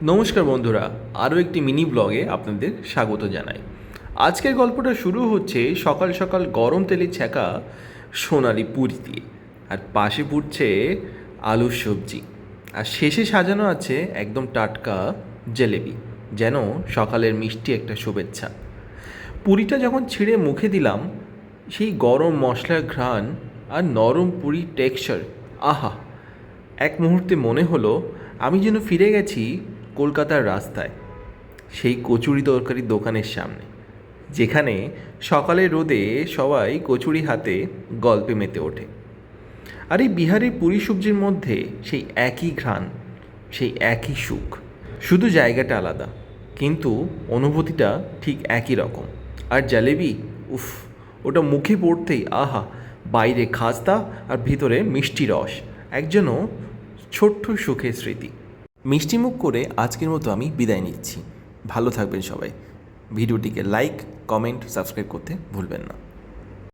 নমস্কার বন্ধুরা, আরও একটি মিনি ব্লগে আপনাদের স্বাগত জানাই। আজকের গল্পটা শুরু হচ্ছে সকাল সকাল গরম তেলে ছ্যাঁকা সোনালি পুরি দিয়ে, আর পাশে পুড়ছে আলুর সবজি, আর শেষে সাজানো আছে একদম টাটকা জেলেবি, যেন সকালের মিষ্টি একটা শুভেচ্ছা। পুরিটা যখন ছিঁড়ে মুখে দিলাম, সেই গরম মশলার ঘ্রাণ আর নরম পুরির টেক্সচার, আহা! এক মুহূর্তে মনে হলো আমি যেন ফিরে গেছি কলকাতার রাস্তায়, সেই কচুরি তরকারি দোকানের সামনে, যেখানে সকালের রোদে সবাই কচুরি হাতে গল্পে মেতে ওঠে। আর এই বিহারের পুরি সবজির মধ্যে সেই একই ঘ্রাণ, সেই একই সুখ, শুধু জায়গাটা আলাদা, কিন্তু অনুভূতিটা ঠিক একই রকম। আর জালেবি, উফ, ওটা মুখে পড়তেই আহা! বাইরে খাস্তা আর ভিতরে মিষ্টি রস, এক যেন ছোট্ট সুখের স্মৃতি। মিষ্টিমুখ করে আজকের মতো আমি বিদায় নিচ্ছি। ভালো থাকবেন সবাই। ভিডিওটিকে লাইক, কমেন্ট, সাবস্ক্রাইব করতে ভুলবেন না।